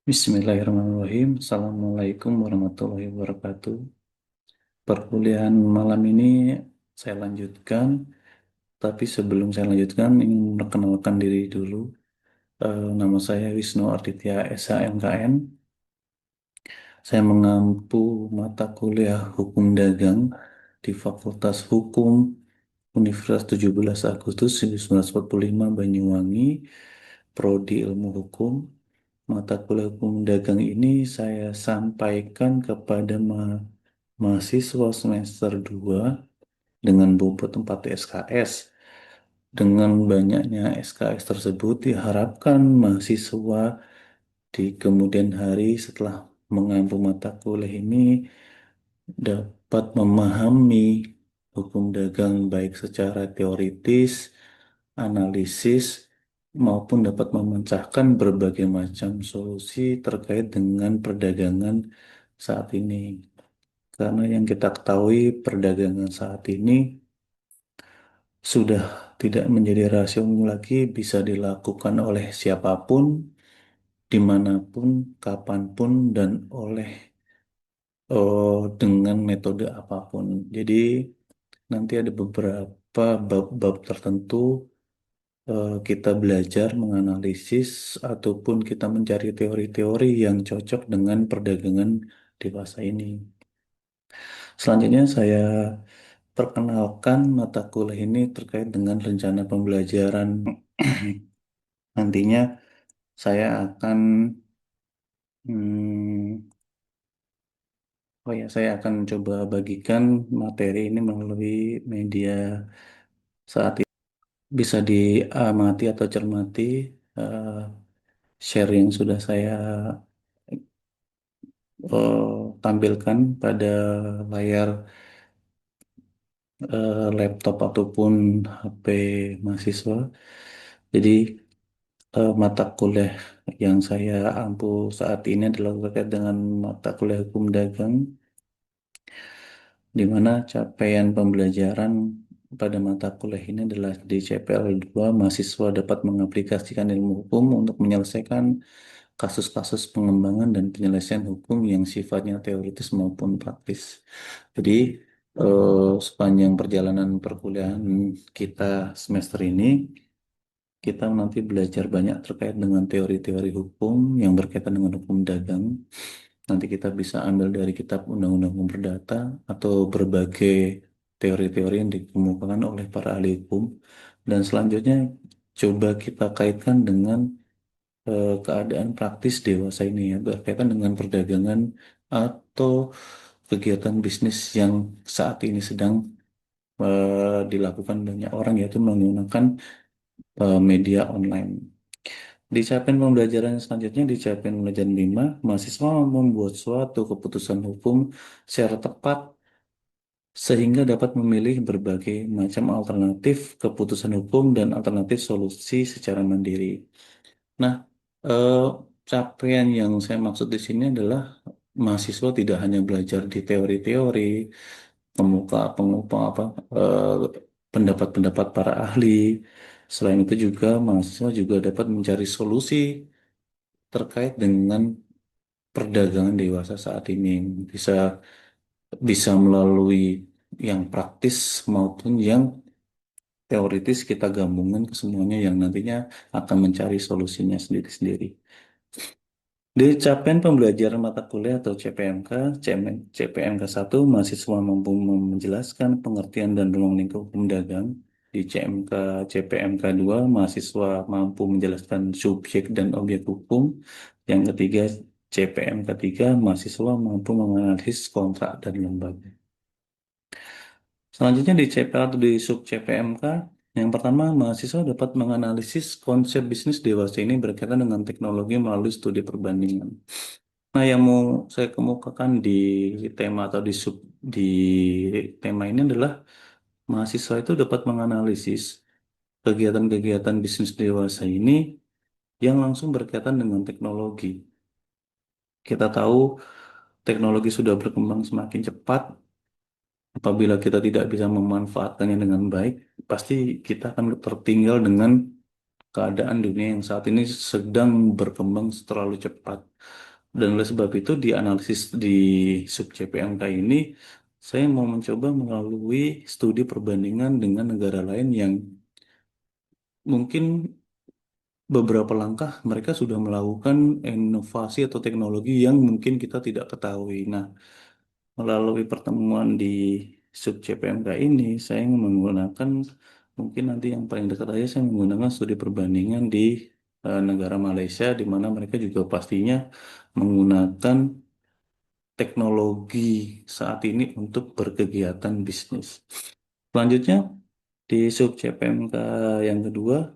Bismillahirrahmanirrahim. Assalamualaikum warahmatullahi wabarakatuh. Perkuliahan malam ini saya lanjutkan, tapi sebelum saya lanjutkan ingin memperkenalkan diri dulu. Nama saya Wisnu Arditya SHMKN. Saya mengampu mata kuliah Hukum Dagang di Fakultas Hukum Universitas 17 Agustus 1945 Banyuwangi, Prodi Ilmu Hukum. Mata kuliah Hukum Dagang ini saya sampaikan kepada mahasiswa semester 2 dengan bobot 4 SKS. Dengan banyaknya SKS tersebut diharapkan mahasiswa di kemudian hari setelah mengampu mata kuliah ini dapat memahami hukum dagang baik secara teoritis, analisis, maupun dapat memecahkan berbagai macam solusi terkait dengan perdagangan saat ini. Karena yang kita ketahui perdagangan saat ini sudah tidak menjadi rahasia umum lagi, bisa dilakukan oleh siapapun, dimanapun, kapanpun, dan dengan metode apapun. Jadi nanti ada beberapa bab-bab tertentu kita belajar menganalisis ataupun kita mencari teori-teori yang cocok dengan perdagangan dewasa ini. Selanjutnya saya perkenalkan mata kuliah ini terkait dengan rencana pembelajaran. Nantinya saya akan hmm, saya akan coba bagikan materi ini melalui media saat ini. Bisa diamati atau cermati eh, share yang sudah saya tampilkan pada layar laptop ataupun HP mahasiswa. Jadi mata kuliah yang saya ampu saat ini adalah terkait dengan mata kuliah hukum dagang, di mana capaian pembelajaran pada mata kuliah ini adalah di CPL 2, mahasiswa dapat mengaplikasikan ilmu hukum untuk menyelesaikan kasus-kasus pengembangan dan penyelesaian hukum yang sifatnya teoritis maupun praktis. Jadi, sepanjang perjalanan perkuliahan kita semester ini, kita nanti belajar banyak terkait dengan teori-teori hukum yang berkaitan dengan hukum dagang. Nanti kita bisa ambil dari kitab Undang-Undang Hukum Perdata atau berbagai teori-teori yang dikemukakan oleh para ahli hukum. Dan selanjutnya coba kita kaitkan dengan keadaan praktis dewasa ini ya, berkaitan dengan perdagangan atau kegiatan bisnis yang saat ini sedang dilakukan banyak orang, yaitu menggunakan media online. Di capaian pembelajaran selanjutnya, di capaian pembelajaran 5, mahasiswa membuat suatu keputusan hukum secara tepat sehingga dapat memilih berbagai macam alternatif keputusan hukum dan alternatif solusi secara mandiri. Nah, eh, capaian yang saya maksud di sini adalah mahasiswa tidak hanya belajar di teori-teori, pengupa apa eh, pendapat-pendapat para ahli. Selain itu juga mahasiswa juga dapat mencari solusi terkait dengan perdagangan dewasa saat ini. Bisa bisa melalui yang praktis maupun yang teoritis kita gabungkan ke semuanya yang nantinya akan mencari solusinya sendiri-sendiri. Di capaian pembelajaran mata kuliah atau CPMK, CPMK 1, mahasiswa mampu menjelaskan pengertian dan ruang lingkup hukum dagang. Di CPMK 2, mahasiswa mampu menjelaskan subjek dan objek hukum. Yang ketiga, CPMK 3, mahasiswa mampu menganalisis kontrak dan lembaga. Selanjutnya di CPL atau di sub CPMK, yang pertama, mahasiswa dapat menganalisis konsep bisnis dewasa ini berkaitan dengan teknologi melalui studi perbandingan. Nah, yang mau saya kemukakan di tema atau di tema ini adalah mahasiswa itu dapat menganalisis kegiatan-kegiatan bisnis dewasa ini yang langsung berkaitan dengan teknologi. Kita tahu teknologi sudah berkembang semakin cepat Apabila kita tidak bisa memanfaatkannya dengan baik, pasti kita akan tertinggal dengan keadaan dunia yang saat ini sedang berkembang terlalu cepat. Dan oleh sebab itu di analisis di sub CPMK ini, saya mau mencoba melalui studi perbandingan dengan negara lain yang mungkin beberapa langkah mereka sudah melakukan inovasi atau teknologi yang mungkin kita tidak ketahui. Nah, melalui pertemuan di sub CPMK ini, saya ingin menggunakan mungkin nanti yang paling dekat aja saya menggunakan studi perbandingan di negara Malaysia, di mana mereka juga pastinya menggunakan teknologi saat ini untuk berkegiatan bisnis. Selanjutnya, di sub CPMK yang kedua,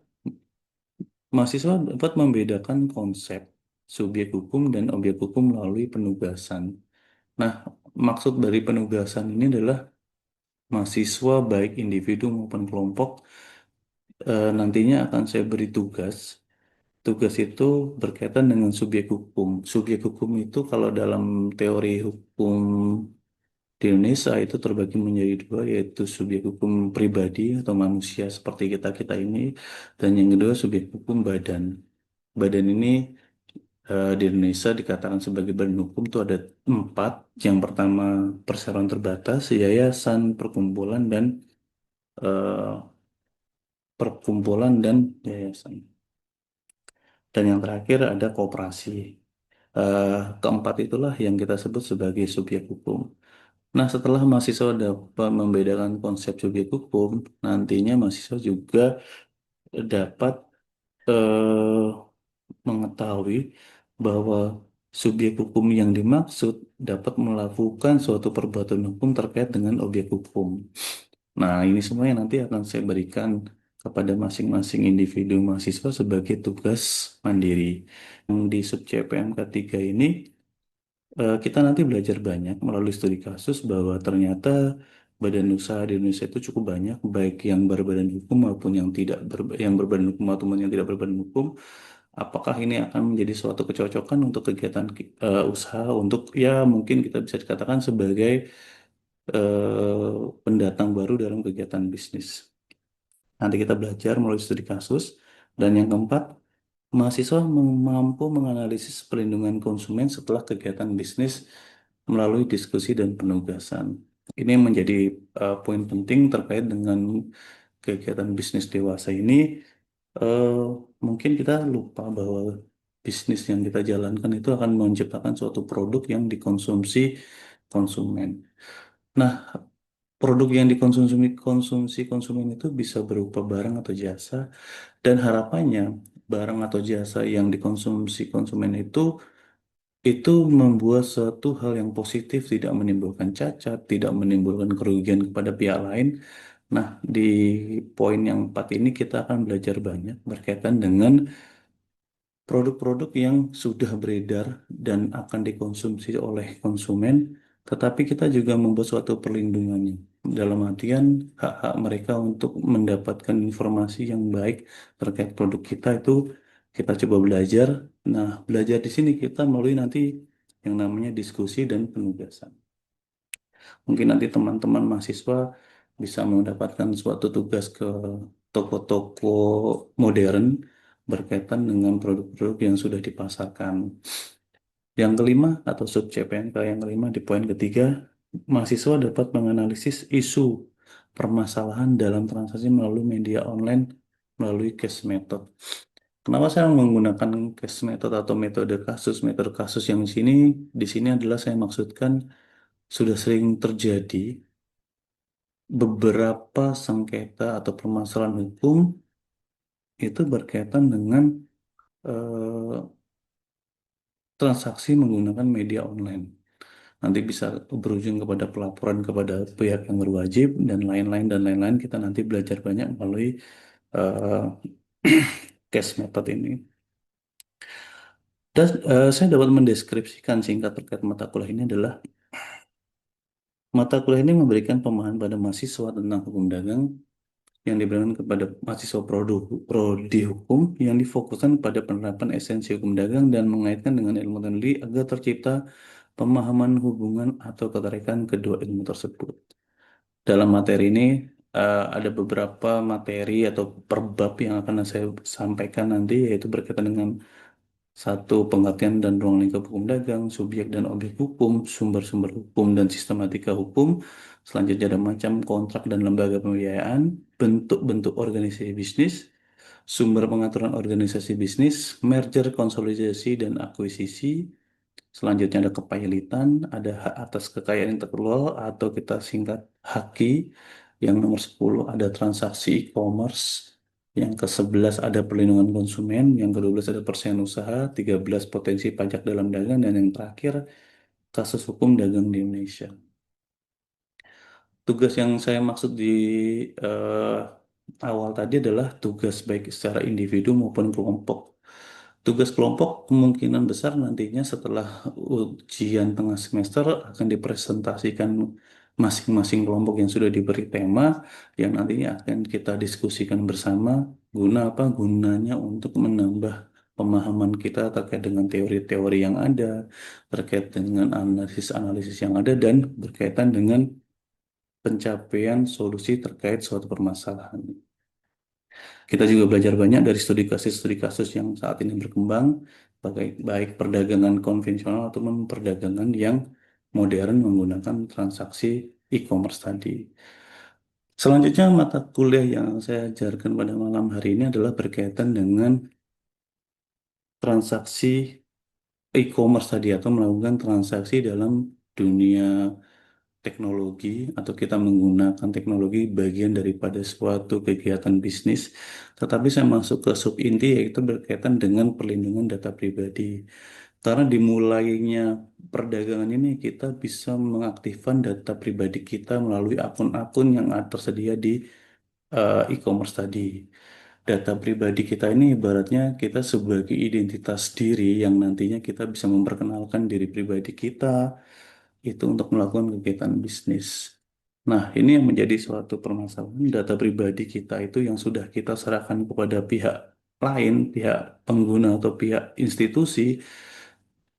mahasiswa dapat membedakan konsep subjek hukum dan objek hukum melalui penugasan. Nah, maksud dari penugasan ini adalah mahasiswa baik individu maupun kelompok nantinya akan saya beri tugas. Tugas itu berkaitan dengan subjek hukum. Subjek hukum itu kalau dalam teori hukum di Indonesia itu terbagi menjadi dua, yaitu subjek hukum pribadi atau manusia seperti kita-kita ini, dan yang kedua subjek hukum badan. Badan ini di Indonesia dikatakan sebagai badan hukum itu ada empat. Yang pertama perseroan terbatas, yayasan, eh, perkumpulan dan yayasan. Dan yang terakhir ada koperasi. Eh, Keempat itulah yang kita sebut sebagai subjek hukum. Nah, setelah mahasiswa dapat membedakan konsep subjek hukum, nantinya mahasiswa juga dapat eh, mengetahui bahwa subjek hukum yang dimaksud dapat melakukan suatu perbuatan hukum terkait dengan objek hukum. Nah, ini semuanya nanti akan saya berikan kepada masing-masing individu mahasiswa sebagai tugas mandiri. Yang di sub CPM ketiga ini, kita nanti belajar banyak melalui studi kasus bahwa ternyata badan usaha di Indonesia itu cukup banyak, baik yang berbadan hukum maupun yang tidak yang berbadan hukum maupun yang tidak berbadan hukum. Apakah ini akan menjadi suatu kecocokan untuk kegiatan usaha untuk ya mungkin kita bisa dikatakan sebagai pendatang baru dalam kegiatan bisnis. Nanti kita belajar melalui studi kasus. Dan yang keempat, mahasiswa mampu menganalisis perlindungan konsumen setelah kegiatan bisnis melalui diskusi dan penugasan. Ini menjadi poin penting terkait dengan kegiatan bisnis dewasa ini. eh, Mungkin kita lupa bahwa bisnis yang kita jalankan itu akan menciptakan suatu produk yang dikonsumsi konsumen. Nah, produk yang konsumsi konsumen itu bisa berupa barang atau jasa, dan harapannya barang atau jasa yang dikonsumsi konsumen itu membuat suatu hal yang positif, tidak menimbulkan cacat, tidak menimbulkan kerugian kepada pihak lain. Nah, di poin yang empat ini kita akan belajar banyak berkaitan dengan produk-produk yang sudah beredar dan akan dikonsumsi oleh konsumen, tetapi kita juga membuat suatu perlindungannya. Dalam artian hak-hak mereka untuk mendapatkan informasi yang baik terkait produk kita itu kita coba belajar. Nah, belajar di sini kita melalui nanti yang namanya diskusi dan penugasan. Mungkin nanti teman-teman mahasiswa bisa mendapatkan suatu tugas ke toko-toko modern berkaitan dengan produk-produk yang sudah dipasarkan. Yang kelima atau sub CPNK yang kelima di poin ketiga, mahasiswa dapat menganalisis isu permasalahan dalam transaksi melalui media online melalui case method. Kenapa saya menggunakan case method atau metode kasus? Metode kasus yang di sini adalah saya maksudkan sudah sering terjadi beberapa sengketa atau permasalahan hukum itu berkaitan dengan eh, transaksi menggunakan media online. Nanti bisa berujung kepada pelaporan kepada pihak yang berwajib dan lain-lain dan lain-lain. Kita nanti belajar banyak melalui eh, case method ini. Dan saya dapat mendeskripsikan singkat terkait mata kuliah ini adalah mata kuliah ini memberikan pemahaman pada mahasiswa tentang hukum dagang yang diberikan kepada mahasiswa prodi hukum yang difokuskan pada penerapan esensi hukum dagang dan mengaitkan dengan ilmu teknologi agar tercipta pemahaman hubungan atau keterkaitan kedua ilmu tersebut. Dalam materi ini ada beberapa materi atau perbab yang akan saya sampaikan nanti, yaitu berkaitan dengan satu, pengertian dan ruang lingkup hukum dagang, subjek dan objek hukum, sumber-sumber hukum dan sistematika hukum. Selanjutnya ada macam kontrak dan lembaga pembiayaan, bentuk-bentuk organisasi bisnis, sumber pengaturan organisasi bisnis, merger, konsolidasi, dan akuisisi. Selanjutnya ada kepilitan, ada hak atas kekayaan intelektual atau kita singkat HAKI. Yang nomor 10 ada transaksi e-commerce. Yang ke-11 ada perlindungan konsumen. Yang ke-12 ada persaingan usaha. 13 potensi pajak dalam dagang. Dan yang terakhir kasus hukum dagang di Indonesia. Tugas yang saya maksud di eh, awal tadi adalah tugas baik secara individu maupun kelompok. Tugas kelompok kemungkinan besar nantinya setelah ujian tengah semester akan dipresentasikan masing-masing kelompok yang sudah diberi tema yang nantinya akan kita diskusikan bersama. Guna apa? Gunanya untuk menambah pemahaman kita terkait dengan teori-teori yang ada, terkait dengan analisis-analisis yang ada, dan berkaitan dengan pencapaian solusi terkait suatu permasalahan. Kita juga belajar banyak dari studi kasus yang saat ini berkembang, baik perdagangan konvensional ataupun perdagangan yang modern menggunakan transaksi e-commerce tadi. Selanjutnya, mata kuliah yang saya ajarkan pada malam hari ini adalah berkaitan dengan transaksi e-commerce tadi atau melakukan transaksi dalam dunia teknologi atau kita menggunakan teknologi bagian daripada suatu kegiatan bisnis. Tetapi saya masuk ke sub inti yaitu berkaitan dengan perlindungan data pribadi. Karena dimulainya perdagangan ini kita bisa mengaktifkan data pribadi kita melalui akun-akun yang tersedia di e-commerce tadi. Data pribadi kita ini ibaratnya kita sebagai identitas diri yang nantinya kita bisa memperkenalkan diri pribadi kita itu untuk melakukan kegiatan bisnis. Nah, ini yang menjadi suatu permasalahan data pribadi kita itu yang sudah kita serahkan kepada pihak lain, pihak pengguna atau pihak institusi,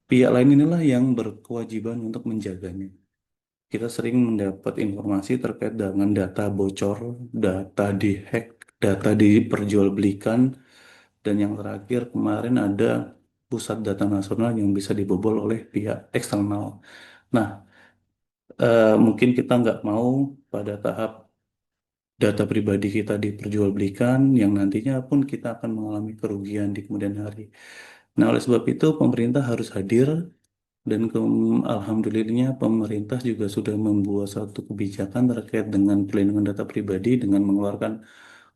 pihak lain inilah yang berkewajiban untuk menjaganya. Kita sering mendapat informasi terkait dengan data bocor, data dihack, data diperjualbelikan, dan yang terakhir kemarin ada pusat data nasional yang bisa dibobol oleh pihak eksternal. Nah, mungkin kita nggak mau pada tahap data pribadi kita diperjualbelikan yang nantinya pun kita akan mengalami kerugian di kemudian hari. Nah, oleh sebab itu pemerintah harus hadir dan alhamdulillahnya pemerintah juga sudah membuat satu kebijakan terkait dengan pelindungan data pribadi dengan mengeluarkan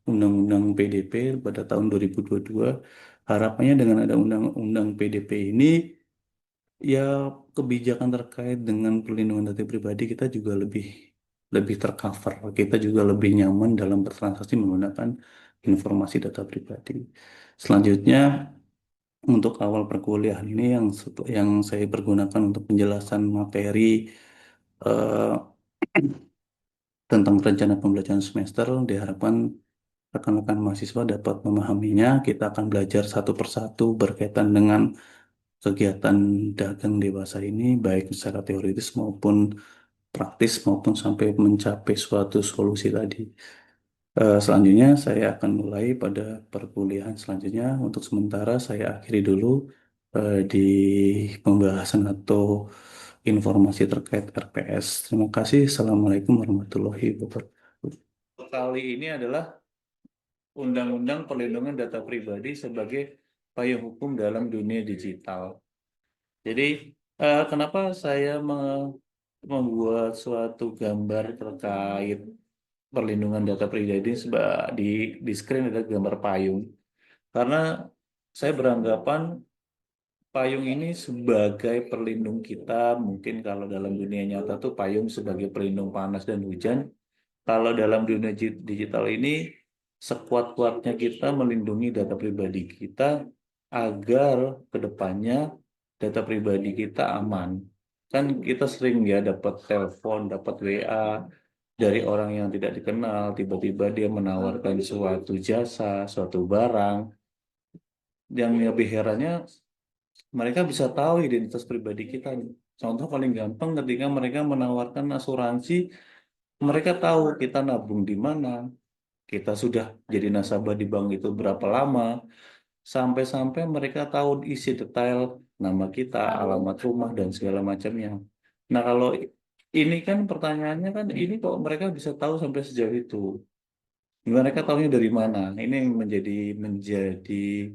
Undang-Undang PDP pada tahun 2022. Harapannya dengan ada Undang-Undang PDP ini, ya, kebijakan terkait dengan perlindungan data pribadi kita juga lebih lebih tercover. Kita juga lebih nyaman dalam bertransaksi menggunakan informasi data pribadi. Selanjutnya, untuk awal perkuliahan ini yang saya pergunakan untuk penjelasan materi eh, tentang rencana pembelajaran semester, diharapkan rekan-rekan mahasiswa dapat memahaminya. Kita akan belajar satu persatu berkaitan dengan kegiatan dagang dewasa ini, baik secara teoritis maupun praktis, maupun sampai mencapai suatu solusi tadi. Selanjutnya, saya akan mulai pada perkuliahan selanjutnya. Untuk sementara, saya akhiri dulu di pembahasan atau informasi terkait RPS. Terima kasih. Assalamualaikum warahmatullahi wabarakatuh. Kali ini adalah Undang-Undang Perlindungan Data Pribadi sebagai payung hukum dalam dunia digital. Jadi, kenapa saya membuat suatu gambar terkait perlindungan data pribadi di screen ada gambar payung? Karena saya beranggapan payung ini sebagai pelindung kita. Mungkin kalau dalam dunia nyata tuh payung sebagai pelindung panas dan hujan. Kalau dalam dunia digital ini, sekuat-kuatnya kita melindungi data pribadi kita agar kedepannya data pribadi kita aman. Kan kita sering ya dapat telepon, dapat WA dari orang yang tidak dikenal, tiba-tiba dia menawarkan suatu jasa, suatu barang. Yang lebih herannya, mereka bisa tahu identitas pribadi kita. Contoh paling gampang ketika mereka menawarkan asuransi Mereka tahu kita nabung di mana, kita sudah jadi nasabah di bank itu berapa lama, sampai-sampai mereka tahu isi detail nama kita, alamat rumah, dan segala macamnya. Nah, kalau ini kan pertanyaannya kan, ini kok mereka bisa tahu sampai sejauh itu? Mereka tahunya dari mana? Ini yang menjadi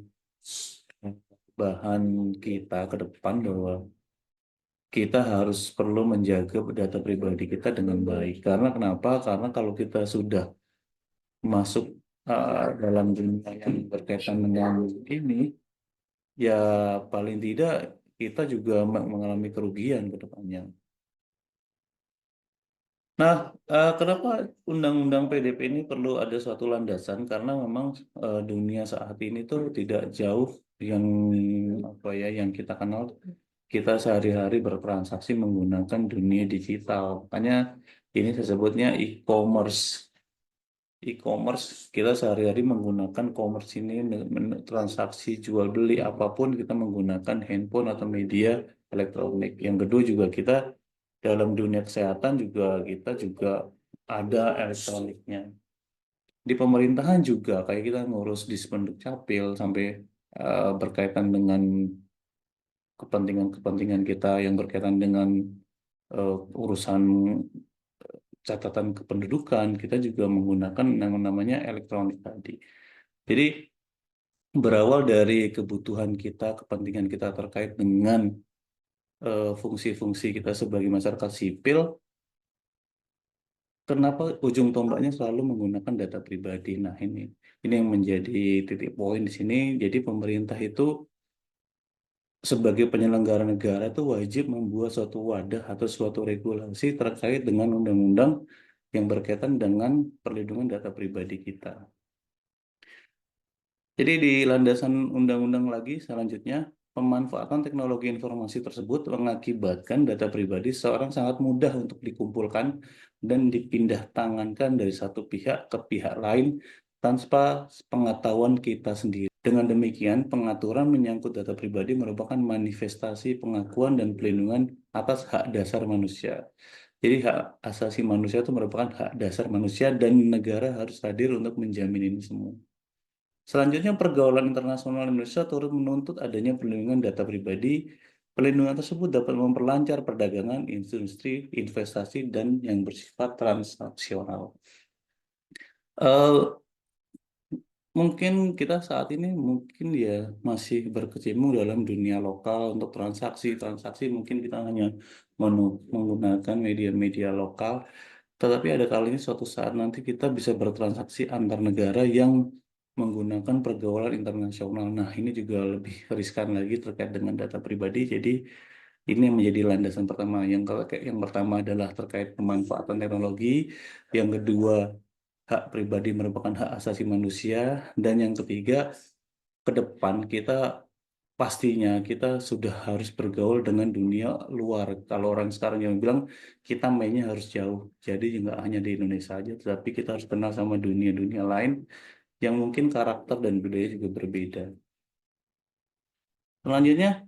bahan kita ke depan bahwa kita harus perlu menjaga data pribadi kita dengan baik. Karena kenapa? Karena kalau kita sudah masuk dalam dunia yang berkaitan dengan ini, ya paling tidak kita juga mengalami kerugian ke depannya. Nah, kenapa Undang-Undang PDP ini perlu ada suatu landasan? Karena memang dunia saat ini tuh tidak jauh yang apa ya, yang kita kenal. Kita sehari-hari bertransaksi menggunakan dunia digital. Makanya ini saya sebutnya e-commerce. E-commerce, kita sehari-hari menggunakan commerce ini, transaksi jual beli apapun kita menggunakan handphone atau media elektronik. Yang kedua juga kita dalam dunia kesehatan juga kita juga ada elektroniknya. Di pemerintahan juga kayak kita ngurus Dispenduk Capil sampai berkaitan dengan kepentingan-kepentingan kita yang berkaitan dengan urusan catatan kependudukan, kita juga menggunakan yang namanya elektronik tadi. Jadi berawal dari kebutuhan kita, kepentingan kita terkait dengan fungsi-fungsi kita sebagai masyarakat sipil, kenapa ujung tombaknya selalu menggunakan data pribadi? Nah, ini yang menjadi titik poin di sini. Jadi pemerintah itu sebagai penyelenggara negara itu wajib membuat suatu wadah atau suatu regulasi terkait dengan undang-undang yang berkaitan dengan perlindungan data pribadi kita. Jadi di landasan undang-undang lagi selanjutnya, pemanfaatan teknologi informasi tersebut mengakibatkan data pribadi seorang sangat mudah untuk dikumpulkan dan dipindah tangankan dari satu pihak ke pihak lain tanpa pengetahuan kita sendiri. Dengan demikian, pengaturan menyangkut data pribadi merupakan manifestasi pengakuan dan pelindungan atas hak dasar manusia. Jadi hak asasi manusia itu merupakan hak dasar manusia dan negara harus hadir untuk menjamin ini semua. Selanjutnya, pergaulan internasional Indonesia turut menuntut adanya perlindungan data pribadi. Perlindungan tersebut dapat memperlancar perdagangan, industri, investasi, dan yang bersifat transaksional. Eh, Mungkin kita saat ini mungkin ya masih berkecimpung dalam dunia lokal untuk transaksi-transaksi. Mungkin kita hanya menggunakan media-media lokal, tetapi ada kalinya suatu saat nanti kita bisa bertransaksi antar negara yang menggunakan pergaulan internasional. Nah, ini juga lebih riskan lagi terkait dengan data pribadi. Jadi, ini yang menjadi landasan pertama. Yang pertama adalah terkait pemanfaatan teknologi. Yang kedua, hak pribadi merupakan hak asasi manusia. Dan yang ketiga, ke depan kita pastinya kita sudah harus bergaul dengan dunia luar. Kalau orang sekarang yang bilang kita mainnya harus jauh. Jadi nggak hanya di Indonesia saja, tetapi kita harus kenal sama dunia-dunia lain yang mungkin karakter dan budaya juga berbeda. Selanjutnya,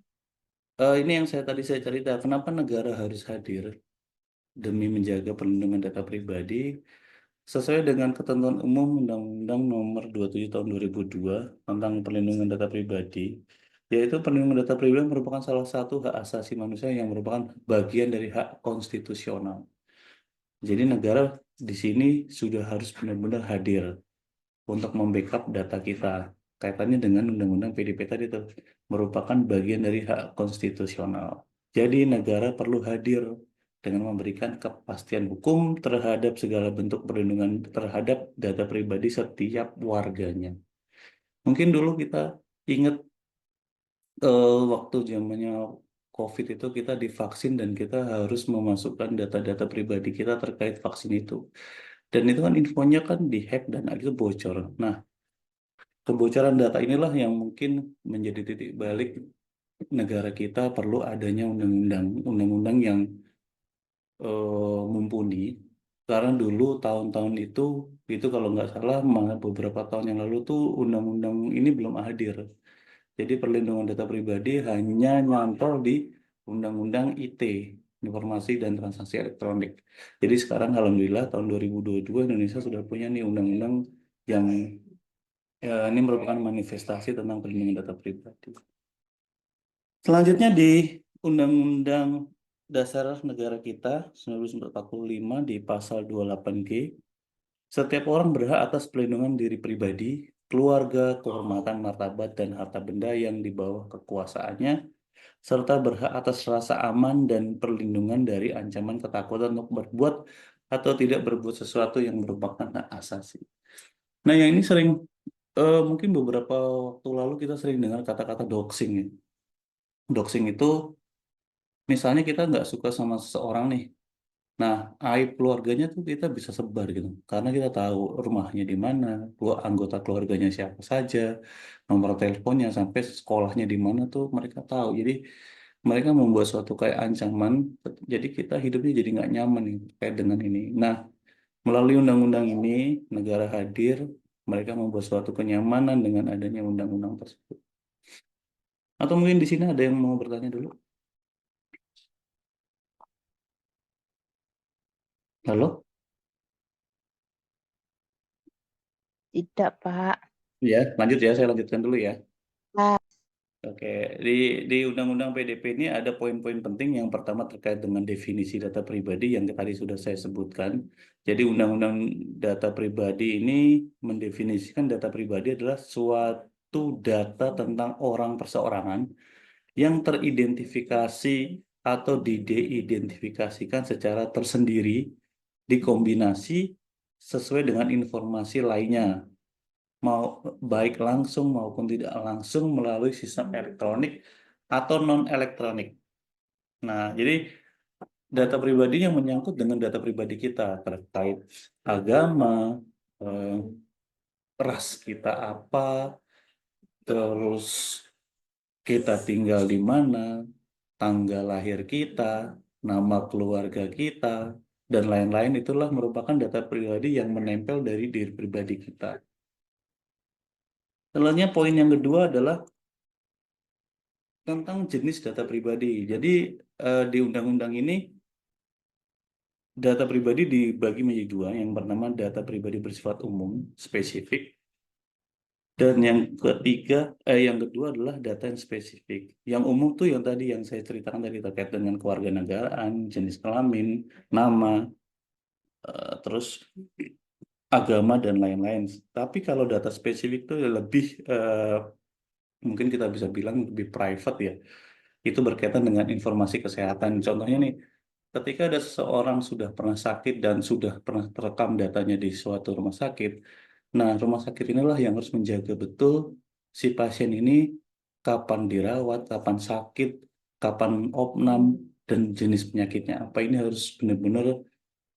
ini yang saya cerita, kenapa negara harus hadir demi menjaga perlindungan data pribadi sesuai dengan ketentuan umum Undang-Undang Nomor 27 Tahun 2002 tentang perlindungan data pribadi, yaitu perlindungan data pribadi merupakan salah satu hak asasi manusia yang merupakan bagian dari hak konstitusional. Jadi negara di sini sudah harus benar-benar hadir untuk membackup data kita. Kaitannya dengan Undang-Undang PDP tadi itu merupakan bagian dari hak konstitusional. Jadi negara perlu hadir dengan memberikan kepastian hukum terhadap segala bentuk perlindungan terhadap data pribadi setiap warganya. Mungkin dulu kita ingat waktu zamannya COVID itu kita divaksin dan kita harus memasukkan data-data pribadi kita terkait vaksin itu. Dan itu kan infonya kan dihack dan itu bocor. Nah, kebocoran data inilah yang mungkin menjadi titik balik negara kita perlu adanya undang-undang yang mumpuni. Karena dulu tahun-tahun itu kalau nggak salah beberapa tahun yang lalu tuh undang-undang ini belum hadir. Jadi perlindungan data pribadi hanya nyantol di Undang-Undang IT. informasi dan transaksi elektronik. Jadi sekarang alhamdulillah tahun 2022 Indonesia sudah punya nih undang-undang yang ini merupakan manifestasi tentang perlindungan data pribadi. Selanjutnya di Undang-Undang Dasar Negara kita 1945 di pasal 28G, setiap orang berhak atas pelindungan diri pribadi, keluarga, kehormatan, martabat, dan harta benda yang di bawah kekuasaannya, serta berhak atas rasa aman dan perlindungan dari ancaman ketakutan untuk berbuat atau tidak berbuat sesuatu yang merupakan hak asasi. Nah, yang ini sering, mungkin beberapa waktu lalu kita sering dengar kata-kata doxing ya. Doxing itu misalnya kita nggak suka sama seseorang nih. Nah, aib keluarganya tuh kita bisa sebar gitu. Karena kita tahu rumahnya di mana, anggota keluarganya siapa saja, nomor teleponnya, sampai sekolahnya di mana tuh mereka tahu. Jadi mereka membuat suatu kayak ancaman, jadi kita hidupnya jadi nggak nyaman nih, kayak dengan ini. Nah, melalui undang-undang ini, negara hadir, mereka membuat suatu kenyamanan dengan adanya undang-undang tersebut. Atau mungkin di sini ada yang mau bertanya dulu? Halo? Tidak, Pak. Ya, lanjut ya, saya lanjutkan dulu ya. Pak. Oke, di Undang-Undang PDP ini ada poin-poin penting. Yang pertama terkait dengan definisi data pribadi yang tadi sudah saya sebutkan. Jadi Undang-Undang Data Pribadi ini mendefinisikan data pribadi adalah suatu data tentang orang perseorangan yang teridentifikasi atau diidentifikasikan secara tersendiri, dikombinasi sesuai dengan informasi lainnya, mau baik langsung maupun tidak langsung melalui sistem elektronik atau non elektronik. Nah, jadi data pribadi yang menyangkut dengan data pribadi kita terkait agama, eh, ras kita apa, terus kita tinggal di mana, tanggal lahir kita, nama keluarga kita, dan lain-lain itulah merupakan data pribadi yang menempel dari diri pribadi kita. Selanjutnya poin yang kedua adalah tentang jenis data pribadi. Jadi di undang-undang ini data pribadi dibagi menjadi dua, yang bernama data pribadi bersifat umum spesifik, dan yang kedua adalah data yang spesifik. Yang umum tuh yang tadi yang saya ceritakan tadi terkait dengan kewarganegaraan, jenis kelamin, nama, terus agama dan lain-lain. Tapi kalau data spesifik itu lebih mungkin kita bisa bilang lebih private ya. Itu berkaitan dengan informasi kesehatan. Contohnya nih, ketika ada seseorang sudah pernah sakit dan sudah pernah terekam datanya di suatu rumah sakit, nah rumah sakit inilah yang harus menjaga betul si pasien ini kapan dirawat, kapan sakit, kapan opnam, dan jenis penyakitnya apa. Ini harus benar-benar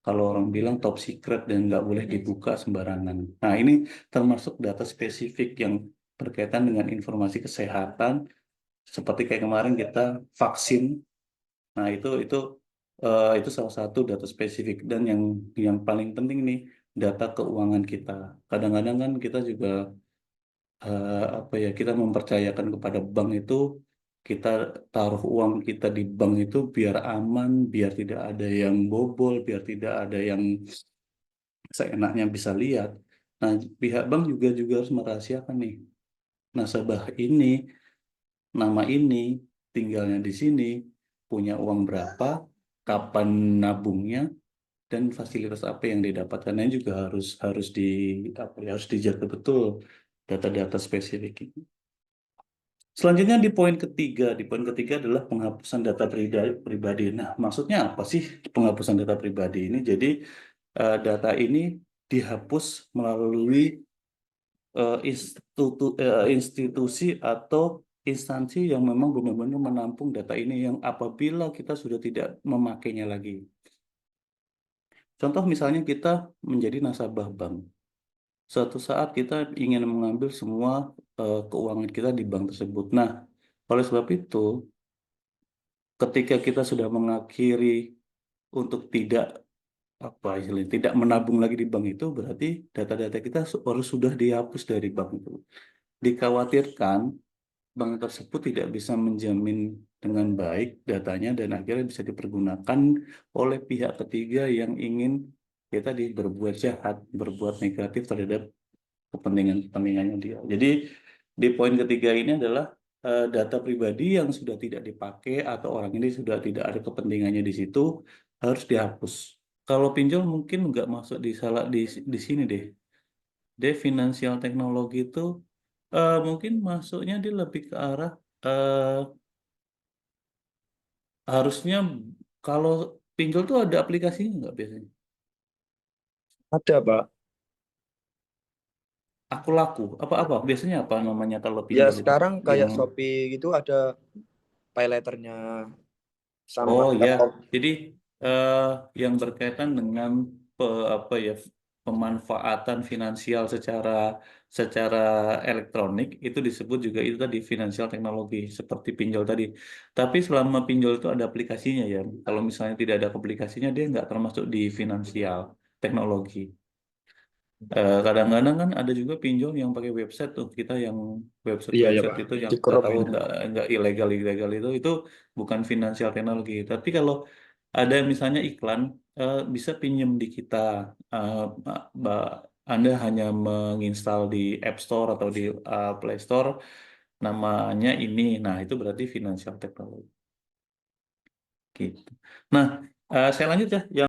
kalau orang bilang top secret dan nggak boleh dibuka sembarangan. Nah, ini termasuk data spesifik yang berkaitan dengan informasi kesehatan, seperti kayak kemarin kita vaksin. Nah, itu salah satu data spesifik, dan yang paling penting nih data keuangan kita. Kadang-kadang kan kita juga apa ya, kita mempercayakan kepada bank itu, kita taruh uang kita di bank itu biar aman, biar tidak ada yang bobol, biar tidak ada yang seenaknya bisa lihat. Nah, pihak bank juga harus merahasiakan nih nasabah ini, nama ini, tinggalnya di sini, punya uang berapa, kapan nabungnya, dan fasilitas apa yang didapatkan. Ini juga harus harus di apa ya, harus dijaga betul data-data spesifik ini. Selanjutnya di poin ketiga adalah penghapusan data pribadi. Nah, maksudnya apa sih penghapusan data pribadi ini? Jadi data ini dihapus melalui institusi atau instansi yang memang benar-benar menampung data ini, yang apabila kita sudah tidak memakainya lagi. Contoh misalnya kita menjadi nasabah bank. Suatu saat kita ingin mengambil semua keuangan kita di bank tersebut. Nah, oleh sebab itu, ketika kita sudah mengakhiri untuk tidak apa istilahnya, tidak menabung lagi di bank itu, berarti data-data kita harus sudah dihapus dari bank itu. Dikhawatirkan bank tersebut tidak bisa menjamin dengan baik datanya dan akhirnya bisa dipergunakan oleh pihak ketiga yang ingin ya tadi berbuat jahat, berbuat negatif terhadap kepentingannya dia. Jadi di poin ketiga ini adalah data pribadi yang sudah tidak dipakai atau orang ini sudah tidak ada kepentingannya di situ harus dihapus. Kalau pinjol mungkin nggak masuk di salah di sini deh. Dia finansial teknologi itu mungkin masuknya dia lebih ke arah eh, harusnya kalau pinjol tuh ada aplikasinya nggak biasanya? Ada, Pak. Aku laku apa-apa biasanya apa namanya kalau Ya pinjol itu sekarang yang kayak Shopee gitu ada pay letternya sama oh ya, laptop. jadi eh, yang berkaitan dengan apa ya pemanfaatan finansial secara secara elektronik itu disebut juga itu tadi finansial teknologi seperti pinjol tadi. Tapi selama pinjol itu ada aplikasinya ya. Kalau misalnya tidak ada aplikasinya dia nggak termasuk di finansial teknologi. Kadang-kadang kan ada juga pinjol yang pakai website tuh kita yang Iya ya website-website Pak, itu yang di kita crop tahu gitu. nggak ilegal itu bukan finansial teknologi. Tapi kalau ada misalnya iklan bisa pinjam di kita, eh, ba- Anda hanya menginstal di App Store atau di Play Store namanya ini. Nah itu berarti finansial teknologi. Gitu. Nah saya lanjut ya.